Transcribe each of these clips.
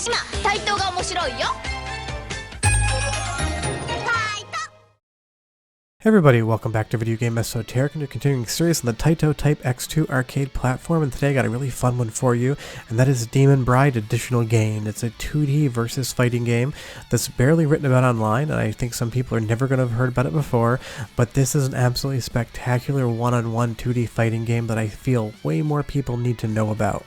島対等が面白いよ。 Hey everybody, welcome back to Video Game Esoteric, and you're continuing series on the Taito Type X2 Arcade platform, and today I got a really fun one for you, and that is Daemon Bride Additional Gain. It's a 2D versus fighting game that's barely written about online, and I think some people are never going to have heard about it before, but this is an absolutely spectacular one-on-one 2D fighting game that I feel way more people need to know about.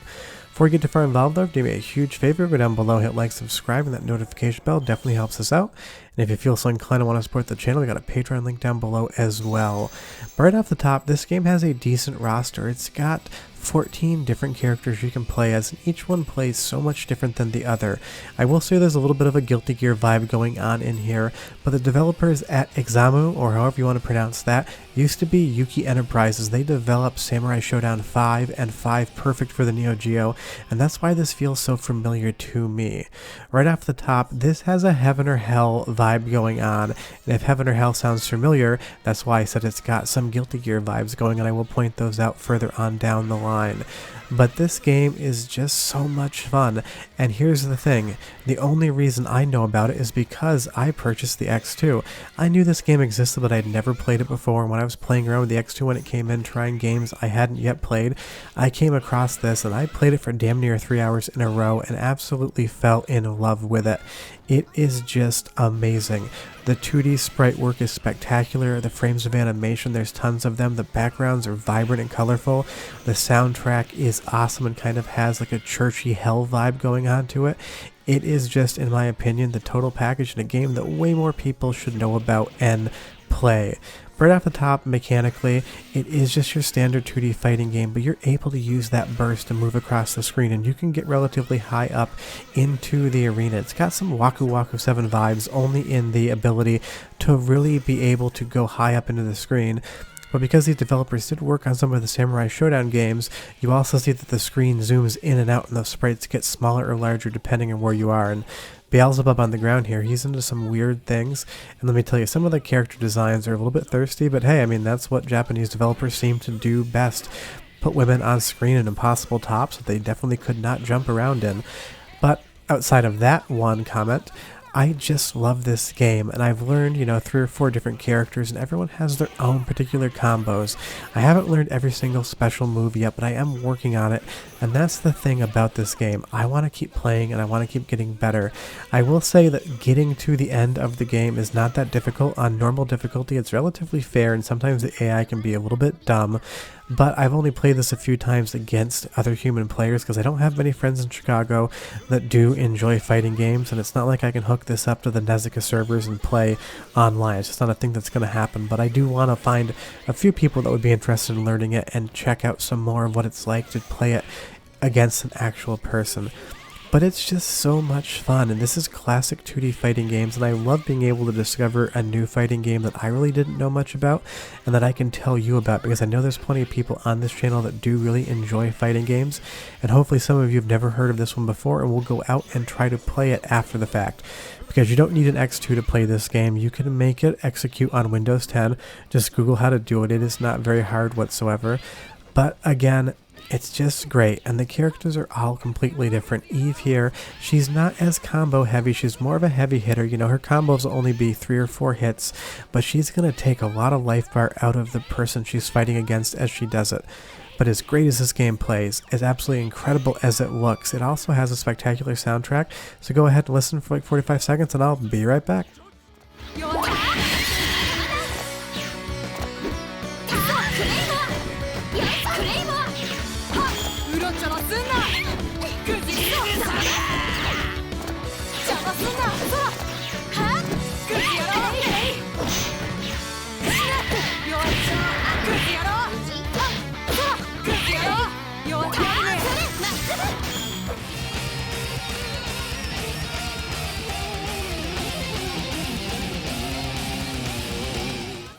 Before you get too far involved though, do me a huge favor, go down below, hit like, subscribe, and that notification bell definitely helps us out. And if you feel so inclined to want to support the channel, we got a Patreon link down below as well. But right off the top, this game has a decent roster. It's got 14 different characters you can play as, and each one plays so much different than the other. I will say there's a little bit of a Guilty Gear vibe going on in here, but the developers at Examu, or however you want to pronounce that, used to be Yuki Enterprises. They developed Samurai Shodown 5 and 5 Perfect for the Neo Geo, and that's why this feels so familiar to me. Right off the top, this has a Heaven or Hell vibe going on, and if Heaven or Hell sounds familiar, that's why I said it's got some Guilty Gear vibes going, and I will point those out further on down the line. But this game is just so much fun, and here's the thing, the only reason I know about it is because I purchased the X2. I knew this game existed, but I'd never played it before, and when I was playing around with the X2 when it came in, trying games I hadn't yet played, I came across this, and I played it for damn near 3 hours in a row, and absolutely fell in love with it. It is just amazing. The 2D sprite work is spectacular, the frames of animation, there's tons of them, the backgrounds are vibrant and colorful, the soundtrack is awesome and kind of has like a churchy hell vibe going on to it. It is just, in my opinion, the total package in a game that way more people should know about and play. Right off the top, mechanically, it is just your standard 2D fighting game, but you're able to use that burst to move across the screen, and you can get relatively high up into the arena. It's got some Waku Waku 7 vibes, only in the ability to really be able to go high up into the screen. But because these developers did work on some of the Samurai Shodown games, you also see that the screen zooms in and out and the sprites get smaller or larger depending on where you are. And Beelzebub on the ground here, he's into some weird things, and let me tell you, some of the character designs are a little bit thirsty, but hey, I mean, that's what Japanese developers seem to do best. Put women on screen in impossible tops that they definitely could not jump around in. But outside of that one comment, I just love this game, and I've learned, 3 or 4 different characters, and everyone has their own particular combos. I haven't learned every single special move yet, but I am working on it, and that's the thing about this game. I want to keep playing, and I want to keep getting better. I will say that getting to the end of the game is not that difficult. On normal difficulty, it's relatively fair, and sometimes the AI can be a little bit dumb. But I've only played this a few times against other human players because I don't have many friends in Chicago that do enjoy fighting games, and it's not like I can hook this up to the NESiCA servers and play online. It's just not a thing that's going to happen, but I do want to find a few people that would be interested in learning it and check out some more of what it's like to play it against an actual person. But it's just so much fun, and this is classic 2D fighting games, and I love being able to discover a new fighting game that I really didn't know much about and that I can tell you about, because I know there's plenty of people on this channel that do really enjoy fighting games, and hopefully some of you have never heard of this one before and will go out and try to play it after the fact. Because you don't need an X2 to play this game, you can make it execute on Windows 10, just Google how to do it, it is not very hard whatsoever. But again, it's just great, and the characters are all completely different. Eve here, she's not as combo heavy, she's more of a heavy hitter. Her combos will only be 3 or 4 hits, but she's going to take a lot of life bar out of the person she's fighting against as she does it. But as great as this game plays, as absolutely incredible as it looks, it also has a spectacular soundtrack, so go ahead and listen for like 45 seconds and I'll be right back.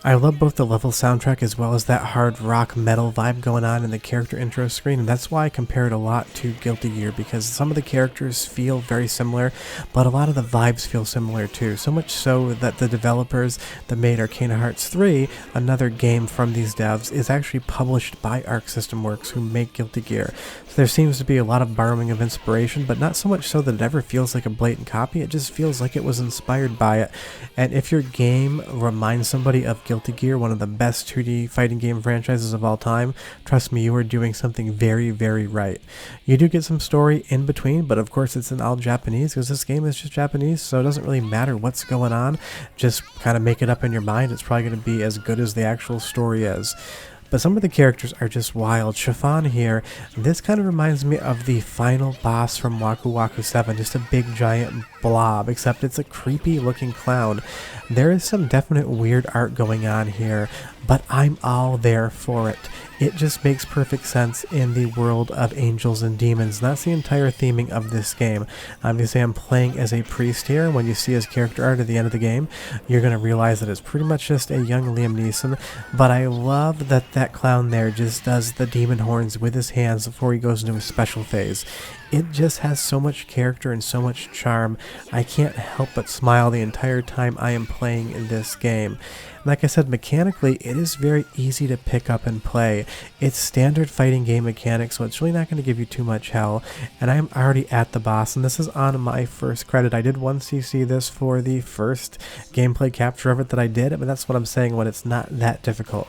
I love both the level soundtrack as well as that hard rock metal vibe going on in the character intro screen, and that's why I compare it a lot to Guilty Gear, because some of the characters feel very similar, but a lot of the vibes feel similar too, so much so that the developers that made Arcana Hearts 3, another game from these devs, is actually published by Arc System Works, who make Guilty Gear. So there seems to be a lot of borrowing of inspiration, but not so much so that it ever feels like a blatant copy. It just feels like it was inspired by it. And if your game reminds somebody of Guilty Gear, one of the best 2D fighting game franchises of all time, trust me, you are doing something very, very right. You do get some story in between, but of course it's in all Japanese, because this game is just Japanese, so it doesn't really matter what's going on. Just kind of make it up in your mind. It's probably going to be as good as the actual story is. But some of the characters are just wild. Chiffon here, this kind of reminds me of the final boss from Waku Waku 7, just a big giant blob, except it's a creepy looking clown. There is some definite weird art going on here, but I'm all there for it. It just makes perfect sense in the world of angels and demons. That's the entire theming of this game. Obviously, I'm playing as a priest here. When you see his character art at the end of the game, you're going to realize that it's pretty much just a young Liam Neeson. But I love that that clown there just does the demon horns with his hands before he goes into a special phase. It just has so much character and so much charm. I can't help but smile the entire time I am playing this game. Like I said, mechanically, it is very easy to pick up and play. It's standard fighting game mechanics, so it's really not going to give you too much hell. And I'm already at the boss, and this is on my first credit. I did 1cc this for the first gameplay capture of it that I did, but that's what I'm saying when it's not that difficult.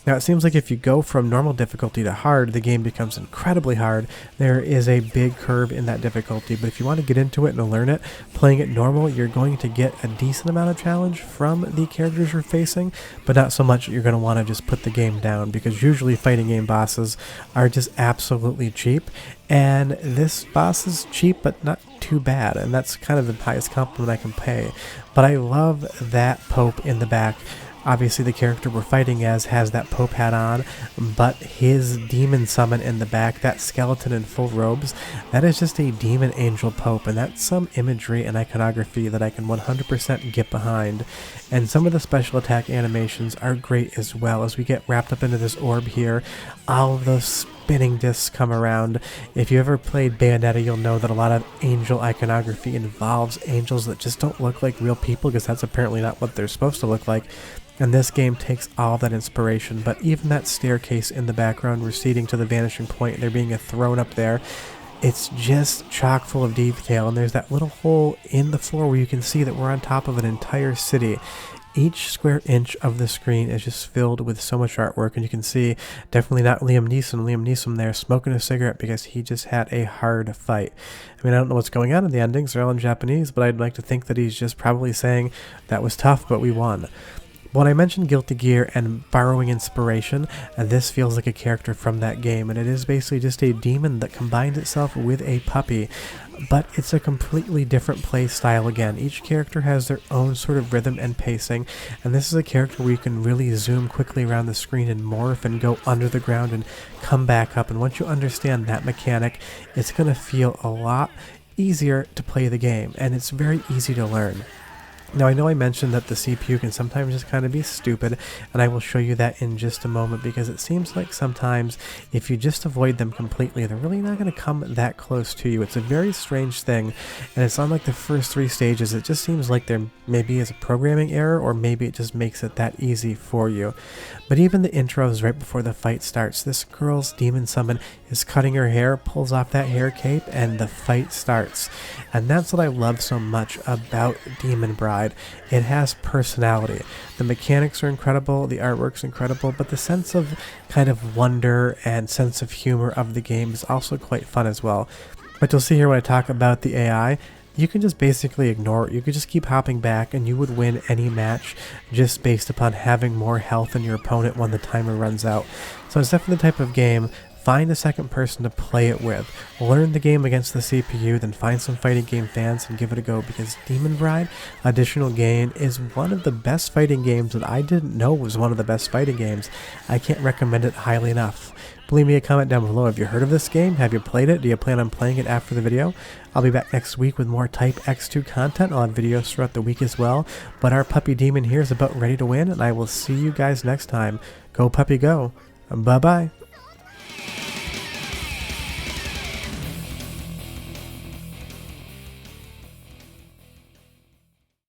Now, it seems like if you go from normal difficulty to hard, the game becomes incredibly hard. There is a big curve in that difficulty, but if you want to get into it and learn it, playing it normal, you're going to get a decent amount of challenge from the characters you're facing, but not so much that you're going to want to just put the game down, because usually fighting game bosses are just absolutely cheap, and this boss is cheap but not too bad, and that's kind of the highest compliment I can pay. But I love that Pope in the back. Obviously, the character we're fighting as has that Pope hat on, but his demon summon in the back, that skeleton in full robes, that is just a demon angel Pope, and that's some imagery and iconography that I can 100% get behind. And some of the special attack animations are great as well. As we get wrapped up into this orb here, all of those spinning discs come around. If you ever played Bayonetta, you'll know that a lot of angel iconography involves angels that just don't look like real people, because that's apparently not what they're supposed to look like. And this game takes all that inspiration, but even that staircase in the background receding to the vanishing point, there being a throne up there, it's just chock full of detail. And there's that little hole in the floor where you can see that we're on top of an entire city. Each square inch of the screen is just filled with so much artwork, and you can see definitely not Liam Neeson there smoking a cigarette because he just had a hard fight. I mean, I don't know what's going on in the endings, they're all in Japanese, but I'd like to think that he's just probably saying that was tough, but we won. When I mentioned Guilty Gear and borrowing inspiration, this feels like a character from that game, and it is basically just a demon that combines itself with a puppy, but it's a completely different play style again. Each character has their own sort of rhythm and pacing, and this is a character where you can really zoom quickly around the screen and morph and go under the ground and come back up, and once you understand that mechanic, it's going to feel a lot easier to play the game, and it's very easy to learn. Now, I know I mentioned that the CPU can sometimes just kind of be stupid, and I will show you that in just a moment, because it seems like sometimes if you just avoid them completely, they're really not going to come that close to you. It's a very strange thing, and it's unlike the first three stages. It just seems like there maybe is a programming error, or maybe it just makes it that easy for you. But even the intros right before the fight starts, this girl's demon summon is cutting her hair, pulls off that hair cape, and the fight starts. And that's what I love so much about Daemon Bride. It has personality. The mechanics are incredible, the artwork's incredible, but the sense of kind of wonder and sense of humor of the game is also quite fun as well. But you'll see here when I talk about the AI, you can just basically ignore it. You could just keep hopping back and you would win any match just based upon having more health than your opponent when the timer runs out. So it's definitely the type of game, find a second person to play it with. Learn the game against the CPU, then find some fighting game fans and give it a go, because Daemon Bride Additional Gain is one of the best fighting games that I didn't know was one of the best fighting games. I can't recommend it highly enough. Leave me a comment down below. Have you heard of this game? Have you played it? Do you plan on playing it after the video? I'll be back next week with more Type X2 content. I'll have videos throughout the week as well. But our puppy demon here is about ready to win, and I will see you guys next time. Go puppy go. Bye bye.